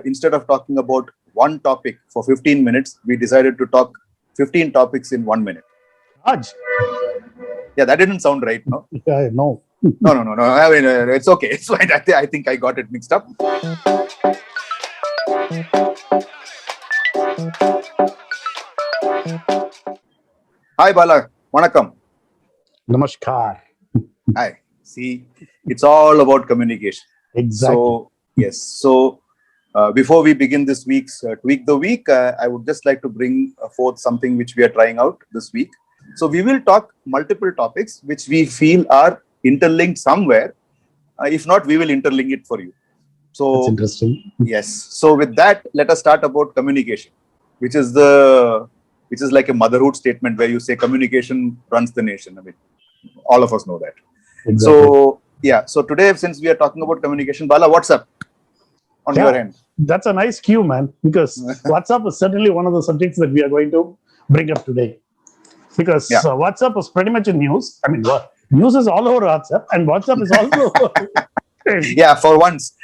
instead of talking about one topic for 15 minutes, we decided to talk 15 topics in 1 minute. Raj. Yeah, that didn't sound right, no? Yeah, no. No. I mean, it's okay. It's fine. I think I got it mixed up. Hi, Bala. Vanakkam. Namaskar. Hi. See, it's all about communication. Exactly. So, yes. So, before we begin this week's Tweak the Week, I would just like to bring forth something which we are trying out this week. So, we will talk multiple topics which we feel are interlinked somewhere. If not, we will interlink it for you. So, that's interesting. Yes. So, with that, let us start about communication, which is like a motherhood statement where you say communication runs the nation. I mean, all of us know that. Exactly. So, yeah. So today, since we are talking about communication, Bala, what's up on your end? That's a nice cue, man, because WhatsApp is certainly one of the subjects that we are going to bring up today. Because WhatsApp is pretty much in news. I mean, news is all over WhatsApp, and WhatsApp is also... Yeah, for once.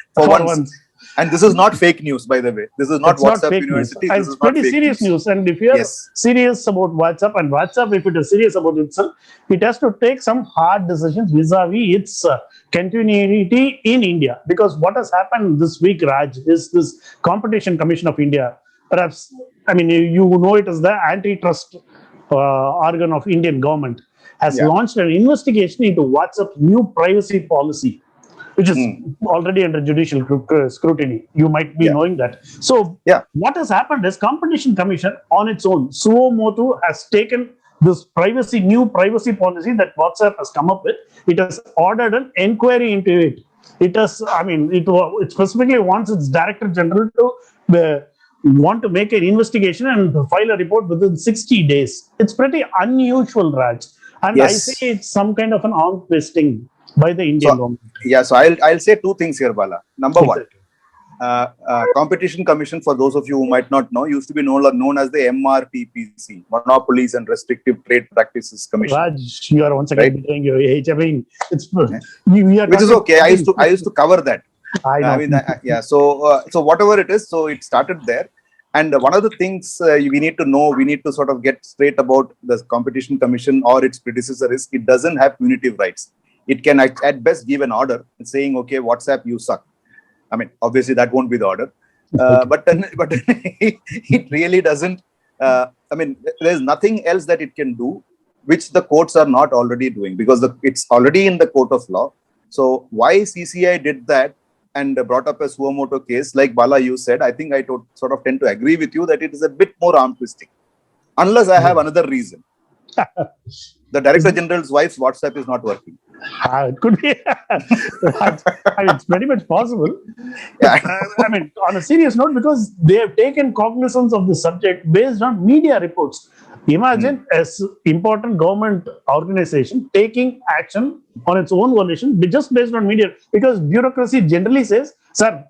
And this is not fake news, by the way. This is not WhatsApp University. It's pretty serious news. And if you're serious about WhatsApp, and WhatsApp, if it is serious about itself, it has to take some hard decisions vis-a-vis its continuity in India. Because what has happened this week, Raj, is this Competition Commission of India. Perhaps, I mean, you know it as the antitrust organ of Indian government, has launched an investigation into WhatsApp's new privacy policy, which is already under judicial scrutiny. You might be knowing that. So what has happened is Competition Commission on its own, suo motu, has taken this new privacy policy that WhatsApp has come up with. It has ordered an inquiry into it. It specifically wants its Director General to want to make an investigation and file a report within 60 days. It's pretty unusual, Raj. And I say it's some kind of an arm twisting by the Indian government. Yeah, so I'll say two things here, Bala. Number one, Competition Commission, for those of you who might not know, used to be known as the MRTPC, Monopolies and Restrictive Trade Practices Commission. Raj, you are once again betraying your age. I mean, which is okay. I used to cover that. I mean, So whatever it is, so it started there. And one of the things we need to sort of get straight about the Competition Commission or its predecessor is it doesn't have punitive rights. It can at best give an order saying, okay, WhatsApp, you suck. I mean, obviously that won't be the order, but it really doesn't. I mean, there's nothing else that it can do, which the courts are not already doing, because it's already in the court of law. So why CCI did that and brought up a suo motu case, like Bala, you said, I think I sort of tend to agree with you that it is a bit more arm twisting, unless I have another reason. The Director General's wife's WhatsApp is not working. It could be. It's very much possible. I mean, on a serious note, because they have taken cognizance of the subject based on media reports. Imagine as important government organization taking action on its own volition just based on media, because bureaucracy generally says, sir,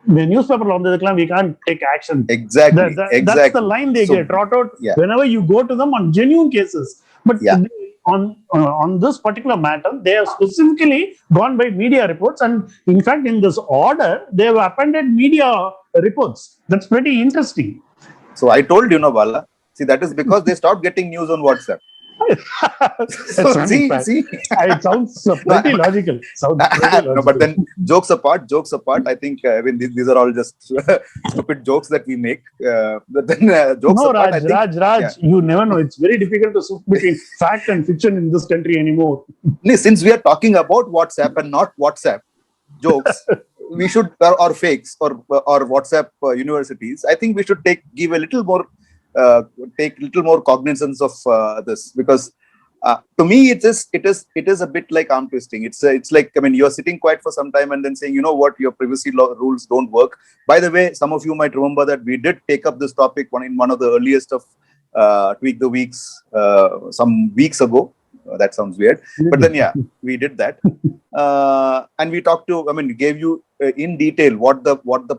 the newspaper on the we can't take action. Exactly. That's the line they get trot out whenever you go to them on genuine cases. But on this particular matter, they have specifically gone by media reports, and in fact, in this order, they have appended media reports. That's pretty interesting. So I told you, Bala. See, that is because they stopped getting news on WhatsApp. So, see, it sounds pretty logical. No, but then jokes apart, I think these are all just stupid jokes that we make. But then jokes apart, Raj, you never know. It's very difficult to switch between fact and fiction in this country anymore. Since we are talking about WhatsApp and not WhatsApp jokes, we should, or fakes, or WhatsApp universities, I think we should take a little more cognizance of this, because to me it is a bit like arm twisting. It's like, I mean, you're sitting quiet for some time and then saying, you know what, your privacy rules don't work. By the way, some of you might remember that we did take up this topic in one of the earliest of Tweak the Weeks some weeks ago. That sounds weird, but then we did that, and we gave you in detail what the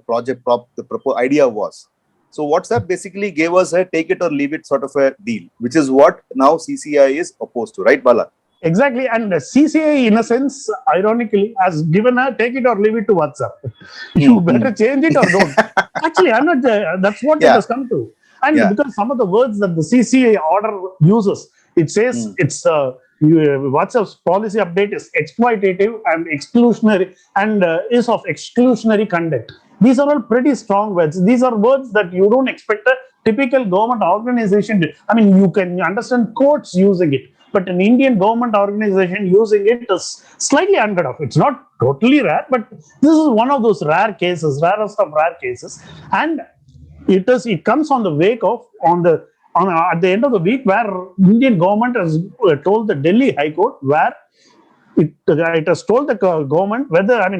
project the proposed idea was. So WhatsApp basically gave us a take it or leave it sort of a deal, which is what now CCI is opposed to, right, Bala? Exactly, and CCI, in a sense, ironically, has given a take it or leave it to WhatsApp. You better change it or don't. Actually, I'm not. That's what it has come to. And because some of the words that the CCA order uses, it says it's WhatsApp's policy update is exploitative and exclusionary and is of exclusionary conduct. These are all pretty strong words. These are words that you don't expect a typical government organization to. I mean, you can understand courts using it, but an Indian government organization using it is slightly unheard of. It's not totally rare, but this is one of those rare cases, rarest of rare cases. And it comes on the wake of at the end of the week where Indian government has told the Delhi High Court where it has told the government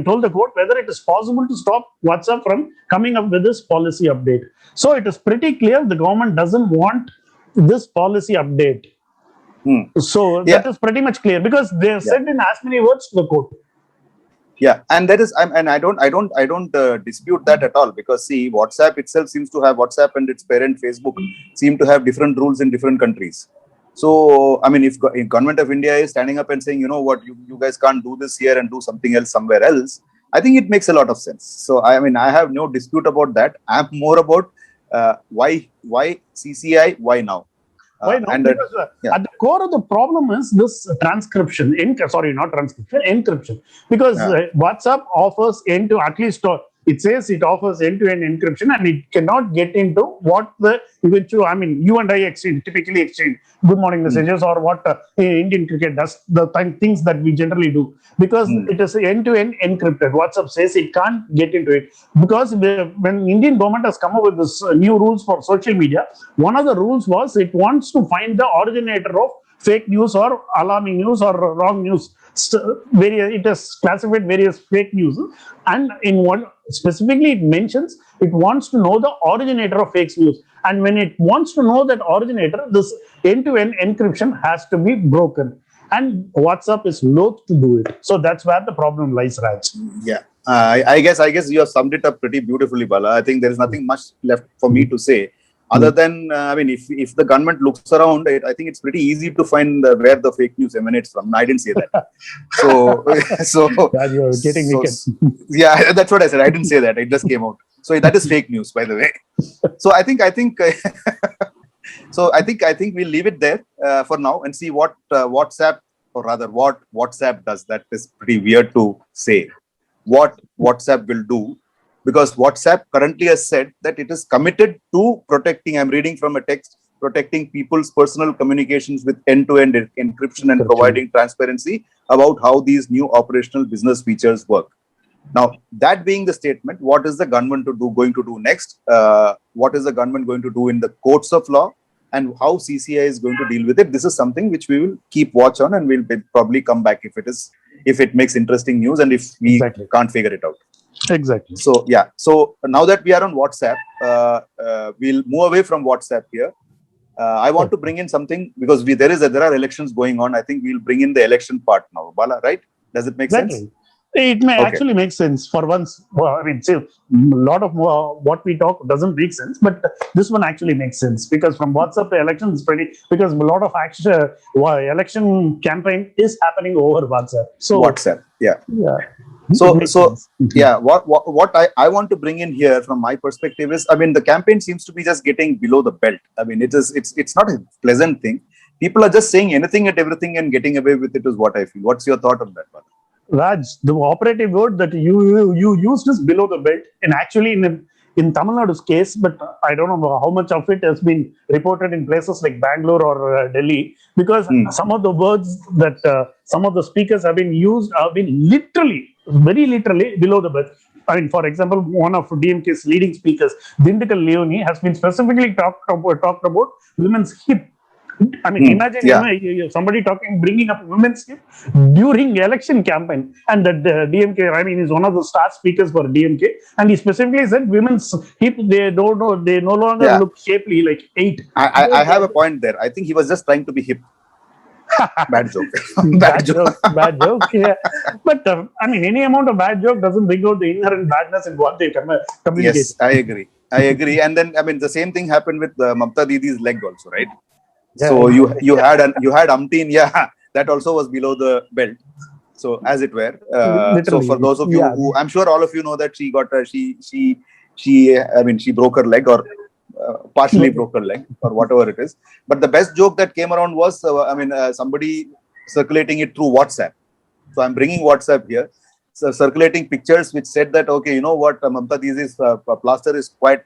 told the court whether it is possible to stop WhatsApp from coming up with this policy update. So it is pretty clear the government doesn't want this policy update. So that is pretty much clear because they have said in as many words to the court. Yeah, and that is, and I don't dispute that at all, because see, WhatsApp itself seems to have, WhatsApp and its parent Facebook seem to have different rules in different countries. So, I mean, if government of India is standing up and saying, you know what, you guys can't do this here and do something else somewhere else, I think it makes a lot of sense. So, I mean, I have no dispute about that. I'm more about why CCI, why now? Why not? Because at the core of the problem is this transcription. Not transcription, encryption. Because WhatsApp offers at least it says it offers end-to-end encryption, and it cannot get into what the eventual. I mean, you and I typically exchange good morning messages or what Indian cricket does, the things that we generally do, because it is end-to-end encrypted. WhatsApp says it can't get into it because when Indian government has come up with this new rules for social media, one of the rules was it wants to find the originator of fake news or alarming news or wrong news. It has classified various fake news, and in one specifically it mentions it wants to know the originator of fake news, and when it wants to know that originator, this end-to-end encryption has to be broken, and WhatsApp is loath to do it. So that's where the problem lies, Raj. Yeah, I guess you have summed it up pretty beautifully, Bala. I think there is nothing much left for me to say. Other than, I mean, if the government looks around, I think it's pretty easy to find where the fake news emanates from. I didn't say that. God, you're getting naked. Yeah, that's what I said. I didn't say that. It just came out. So that is fake news, by the way. So I think we'll leave it there for now and see what WhatsApp does. That is pretty weird to say. What WhatsApp will do. Because WhatsApp currently has said that it is committed to protecting, I'm reading from a text, protecting people's personal communications with end-to-end encryption and providing transparency about how these new operational business features work. Now, that being the statement, what is the government going to do next? What is the government going to do in the courts of law? And how CCI is going to deal with it? This is something which we will keep watch on, and we'll probably come back if it makes interesting news and if we can't figure it out. Exactly. So so now that we are on WhatsApp, we'll move away from WhatsApp here. I want to bring in something because there are elections going on. I think we'll bring in the election part now. Bala, right? Does it make sense? It may actually make sense for once. Well, I mean, see, a lot of what we talk doesn't make sense, but this one actually makes sense because from WhatsApp, the election is because a lot of election campaign is happening over WhatsApp. So WhatsApp, yeah. What I want to bring in here from my perspective is, I mean, the campaign seems to be just getting below the belt. I mean, it's not a pleasant thing. People are just saying anything and everything and getting away with it is what I feel. What's your thought on that, Bala? Raj, the operative word that you used is below the belt, and actually in Tamil Nadu's case, but I don't know how much of it has been reported in places like Bangalore or Delhi, because some of the words that some of the speakers have been very literally below the belt. I mean, for example, one of DMK's leading speakers, Dindigul Leone, has been specifically talked about women's hip. I mean, imagine somebody bringing up women's hip during election campaign, and that DMK, I mean, is one of the star speakers for DMK, and he specifically said women's hip, they no longer look shapely like 8. I have a point there. I think he was just trying to be hip. Bad joke. Bad joke. Yeah. But I mean, any amount of bad joke doesn't bring out the inherent badness in what they communicate. Yes, I agree. And then, I mean, the same thing happened with Mamta Didi's leg also, right? Yeah, so you had umpteen, that also was below the belt. So as it were. So for those of you who, I'm sure all of you know that she she broke her leg, or partially broke her leg, or whatever it is. But the best joke that came around was, somebody circulating it through WhatsApp. So I'm bringing WhatsApp here. So circulating pictures which said that, okay, you know what, Mamta Dizi's plaster is quite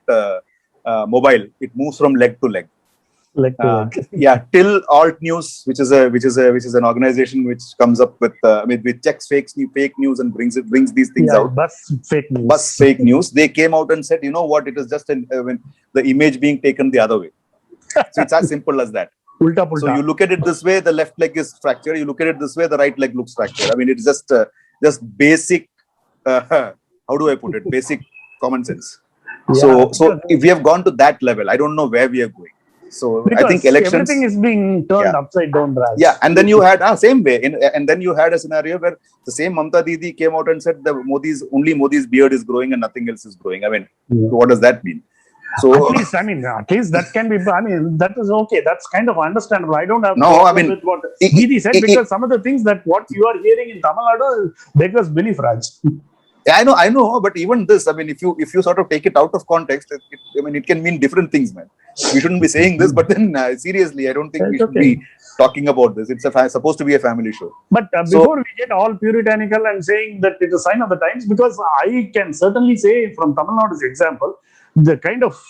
mobile. It moves from leg to leg. Till Alt News, which is an organization which comes up with which checks fake news and brings these things out. Bus fake news. They came out and said, you know what, it is just the image being taken the other way. So it's as simple as that. Ulta. So you look at it this way, the left leg is fractured. You look at it this way, the right leg looks fractured. I mean, it's just basic. How do I put it? Basic common sense. So if we have gone to that level, I don't know where we are going. So because I think elections, everything is being turned upside down, Raj. Yeah, and then you had same way, and then you had a scenario where the same Mamta Didi came out and said that Modi's beard is growing and nothing else is growing. I mean, what does that mean? So at least that can be. I mean, that is okay. That's kind of understandable. I don't have with what Didi said, because some of the things that what you are hearing in Tamil Nadu beggars belief, Raj. Yeah, I know, but even this, I mean, if you sort of take it out of context, it can mean different things, man. We shouldn't be saying this, but then seriously, I don't think we should be talking about this. It's supposed to be a family show. But before we get all puritanical and saying that it's a sign of the times, because I can certainly say from Tamil Nadu's example, the kind of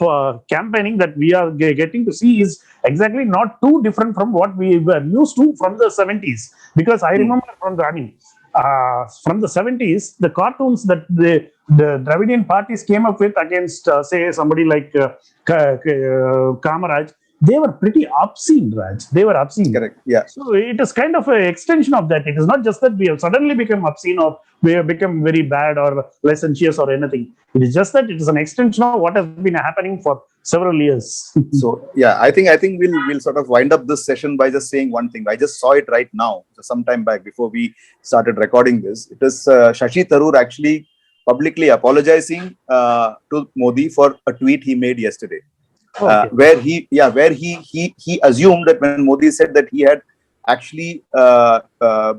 campaigning that we are getting to see is exactly not too different from what we were used to from the 70s. Because I remember from the 70s, the cartoons that the Dravidian parties came up with against, say, somebody like Kamaraj, they were pretty obscene, Raj. They were obscene. Correct. Yeah. So it is kind of an extension of that. It is not just that we have suddenly become obscene or we have become very bad or licentious or anything. It is just that it is an extension of what has been happening for several years. So yeah, I think we'll sort of wind up this session by just saying one thing. I just saw it right now, some time back before we started recording this. It is Shashi Tharoor actually publicly apologizing to Modi for a tweet he made yesterday. Where he assumed that when Modi said that he had actually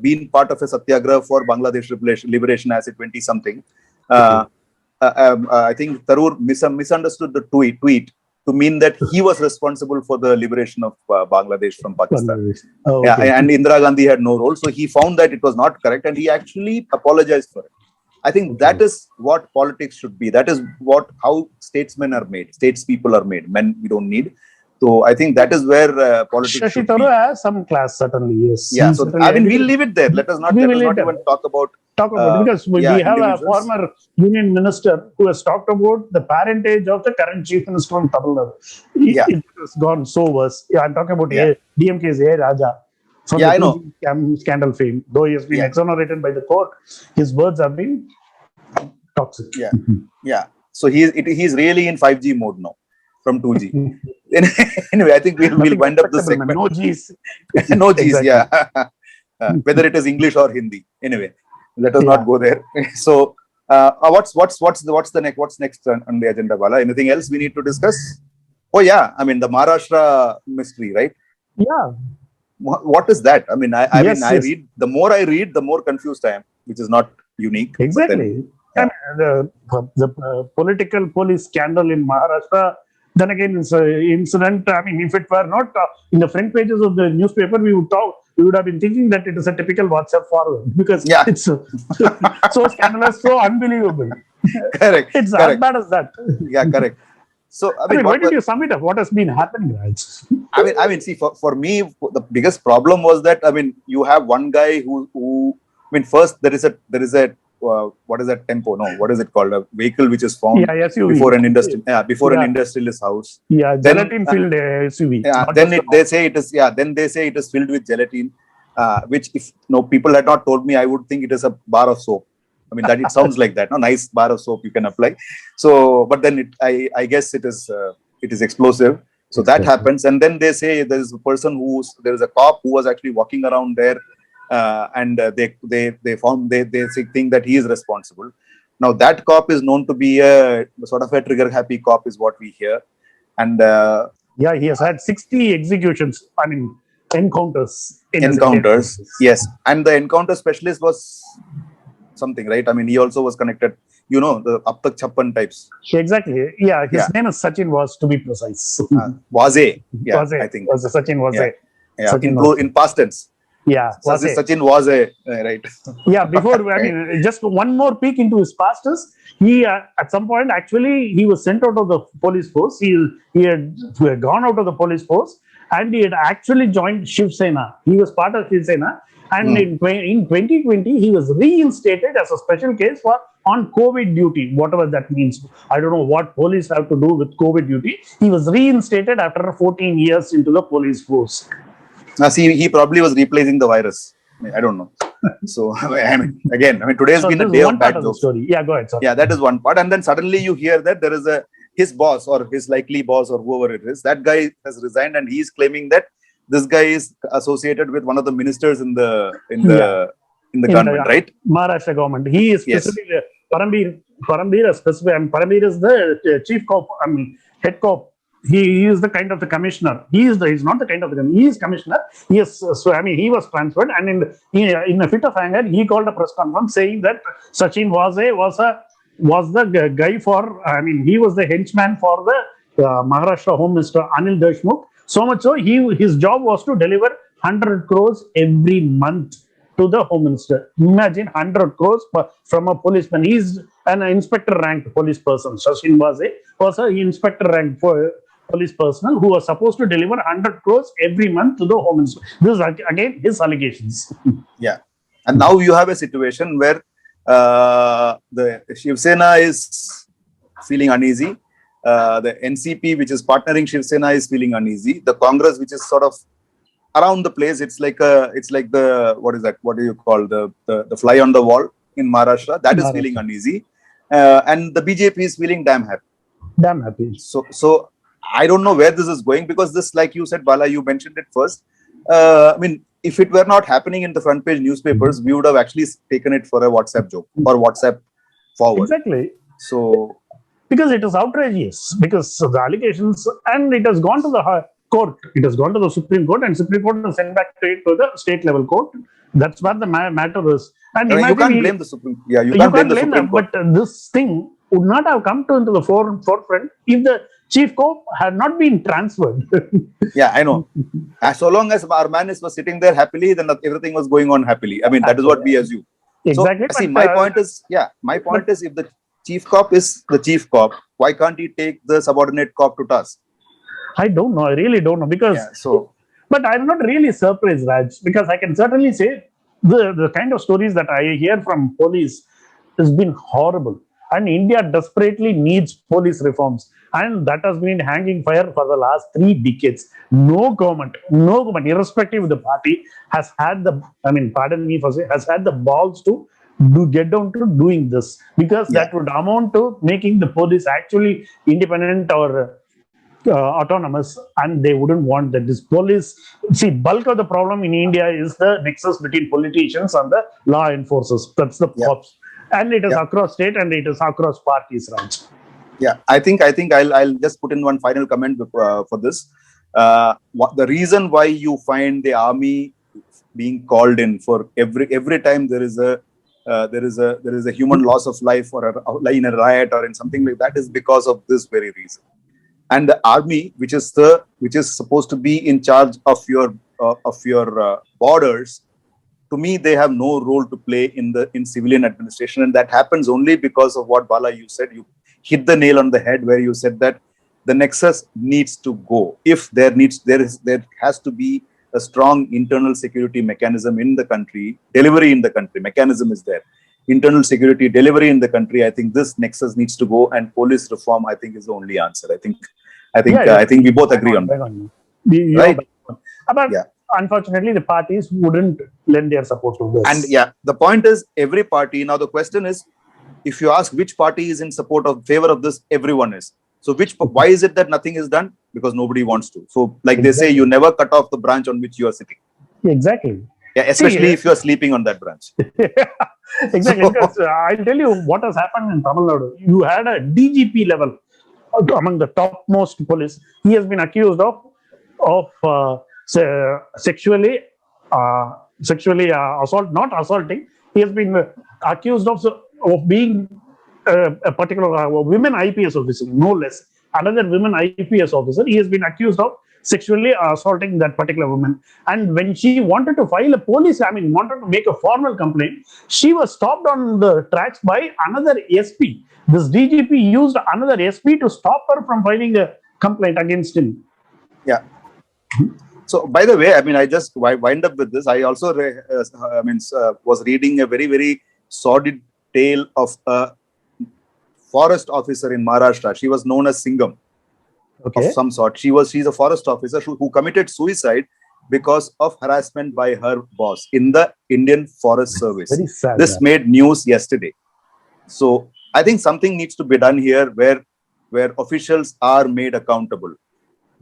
been part of a satyagraha for Bangladesh liberation as a 20-something, I think Tharoor misunderstood the tweet to mean that he was responsible for the liberation of Bangladesh from Pakistan. And Indira Gandhi had no role. So he found that it was not correct and he actually apologized for it. I think that is what politics should be. That is how statesmen are made. Statespeople are made. Men we don't need. So I think that is where politics Shashi should Tharoor be. has some class, certainly, yes. Yeah, so I mean, we'll leave it there. Let us not even talk about because we have a former union minister who has talked about the parentage of the current chief minister of Tamil Nadu. It has gone so worse. Yeah, I'm talking about DMK's A. Raja. From the 2G scandal fame. Though he has been exonerated by the court, his words have been toxic. Yeah. So he's really in 5G mode now from 2G. Anyway, I think we'll wind up this segment. No G's. No G's, exactly. Whether it is English or Hindi. Anyway, let us not go there. So what's next on the agenda, Bala? Anything else we need to discuss? Oh yeah, I mean the Maharashtra mystery, right? Yeah. What is that? I mean, I read. The more I read, the more confused I am, which is not unique. Exactly. Then, the political police scandal in Maharashtra. Then again, it's an incident. I mean, if it were not in the front pages of the newspaper, we would have been thinking that it is a typical WhatsApp forward because it's so scandalous, so unbelievable. Correct. It's as bad as that. Yeah, correct. So I mean, why did you sum it up? What has been happening, Raj? I mean, see, for me, the biggest problem was that you have one guy who first there is a what is that tempo? No, what is it called? A vehicle which is found before an industrialist house. Yeah, gelatin filled SUV. Yeah, then they say it is filled with gelatin, which if people had not told me, I would think it is a bar of soap. I mean, that it sounds like that. No, nice bar of soap you can apply. So, but then I guess it is explosive. So that happens, and then they say there is a cop who was actually walking around there, and they think that he is responsible. Now that cop is known to be a sort of a trigger happy cop, is what we hear, and he has had 60 executions. I mean, encounters. Yes, and the encounter specialist was something, right? I mean, he also was connected. you know, the Ab Tak Chappan types. Exactly. Yeah, his name is Sachin Was, to be precise. Waze. Yeah, Waze. I think. Sachin Waze. Yeah. Sachin In past tense. Yeah, Sachin was right. Yeah, before, I mean, just one more peek into his past is he, at some point, actually, he was sent out of the police force. He had gone out of the police force and he had actually joined Shiv Sena. He was part of Shiv Sena. And in 2020, he was reinstated as a special case for on COVID duty, whatever that means. I don't know what police have to do with COVID duty. He was reinstated after 14 years into the police force. Now, see, he probably was replacing the virus. I don't know. So, I mean, today has been a day of bad jokes. Yeah, go ahead. Sorry. Yeah, that is one part. And then suddenly you hear that there is his boss or his likely boss or whoever it is, that guy has resigned and he's claiming that this guy is associated with one of the ministers in the government, right? Maharashtra government. He is specifically Parambir is specific, and Parambir is the chief cop, head cop. He is the kind of the commissioner. He's not the kind of the commissioner. He is commissioner. Yes, so he was transferred, and in a fit of anger, he called a press conference saying that Sachin was the guy for. He was the henchman for the Maharashtra Home Minister Anil Deshmukh. So much so, his job was to deliver 100 crores every month to the Home Minister. Imagine 100 crores from a policeman. He's an inspector ranked police person. Sachin was an inspector ranked police personnel who was supposed to deliver 100 crores every month to the Home Minister. This is again his allegations. Yeah. And now you have a situation where the Shiv Sena is feeling uneasy. The NCP, which is partnering Shiv Sena, is feeling uneasy. The Congress, which is sort of around the place, it's like the what is that? What do you call the fly on the wall in Maharashtra? That is feeling uneasy, and the BJP is feeling damn happy. Damn happy. So I don't know where this is going, because this, like you said, Bala, you mentioned it first. If it were not happening in the front page newspapers, we would have actually taken it for a WhatsApp joke or WhatsApp forward. Exactly. So. Because it is outrageous, because of the allegations, and it has gone to the court. It has gone to the Supreme Court, and Supreme Court has sent back to the state level court. That's what the matter is. And you can't blame the Supreme. Yeah, you can't blame the Supreme Court. But this thing would not have come into the forefront if the chief cop had not been transferred. Yeah, I know. So long as our man was sitting there happily, then everything was going on happily. That is what we assume. Exactly. So, see, my point is, if the chief cop is the chief cop, why can't he take the subordinate cop to task? I don't know. I really don't know, because. But I'm not really surprised, Raj, because I can certainly say the kind of stories that I hear from police has been horrible, and India desperately needs police reforms, and that has been hanging fire for the last 3 decades. No government, irrespective of the party, has had has had the balls to get down to doing this, because that would amount to making the police actually independent or autonomous, and they wouldn't want that. This police, see, bulk of the problem in India is the nexus between politicians and the law enforcers. That's the cops, and it is across state and it is across parties, right? Yeah, I think I'll just put in one final comment for this. The reason why you find the army being called in for every time there is a human loss of life or in a riot or in something like that, is because of this very reason. And the army, which is supposed to be in charge of your borders, to me, they have no role to play in civilian administration, and that happens only because of what, Bala, you said. You hit the nail on the head where you said that the nexus needs to go. If there has to be a strong internal security mechanism in the country, delivery in the country, mechanism is there. Internal security delivery in the country, I think this nexus needs to go, and police reform, I think, is the only answer. I think we both agree on that. Right? But unfortunately, the parties wouldn't lend their support to this. And the point is, every party, now the question is, if you ask which party is in favor of this, everyone is. So why is it that nothing is done? Because nobody wants to. So they say, you never cut off the branch on which you are sitting. Exactly. Yeah, especially if you are sleeping on that branch. Exactly. Because I'll tell you what has happened in Tamil Nadu. You had a DGP level among the topmost police. He has been accused of sexually assault, not assaulting. He has been accused of being a particular women IPS officer, no less, another women IPS officer, he has been accused of sexually assaulting that particular woman. And when she wanted to file a police, wanted to make a formal complaint, she was stopped on the tracks by another SP. This DGP used another SP to stop her from filing a complaint against him. Yeah. So, by the way, I just wind up with this. I also, was reading a very, very sordid tale of a forest officer in Maharashtra. She was known as Singham. Okay. Of some sort. She's a forest officer who committed suicide because of harassment by her boss in the Indian Forest Service. Very sad. This made news yesterday. So I think something needs to be done here where officials are made accountable.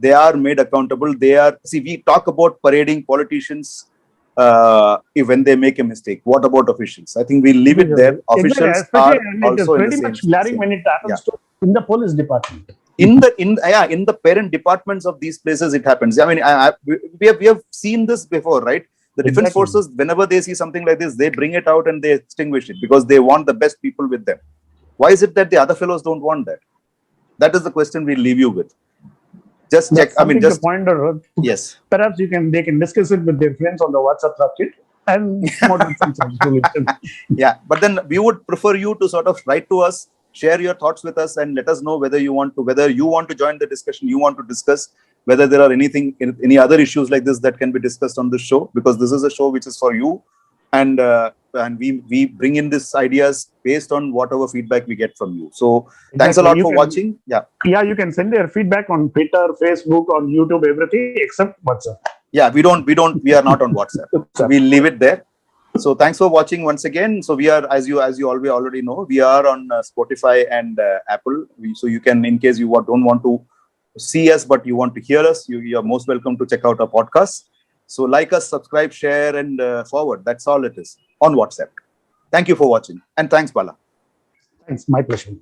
They are made accountable. We talk about parading politicians when they make a mistake. What about officials? I think we leave it there. Officials are also in the much glaring when it happens in the police department. In the parent departments of these places, it happens. We have seen this before, right? The defense forces, whenever they see something like this, they bring it out and they extinguish it because they want the best people with them. Why is it that the other fellows don't want that? That is the question we leave you with. Just check. Just ponder. Yes. Perhaps they can discuss it with their friends on the WhatsApp subject and yeah, but then we would prefer you to sort of write to us, share your thoughts with us, and let us know whether you want to join the discussion, you want to discuss whether there are any other issues like this that can be discussed on this show, because this is a show which is for you, and we bring in these ideas based on whatever feedback we get from you. So thanks a lot for watching. Yeah, you can send your feedback on Twitter, Facebook, on YouTube, everything except WhatsApp. Yeah, we are not on WhatsApp. So we'll leave it there. So thanks for watching once again. So we are, as you already know, we are on Spotify and Apple. So you can, in case you don't want to see us but you want to hear us, you are most welcome to check out our podcast. So like us, subscribe, share, and forward. That's all it is on WhatsApp. Thank you for watching, and thanks, Bala. Thanks, my pleasure.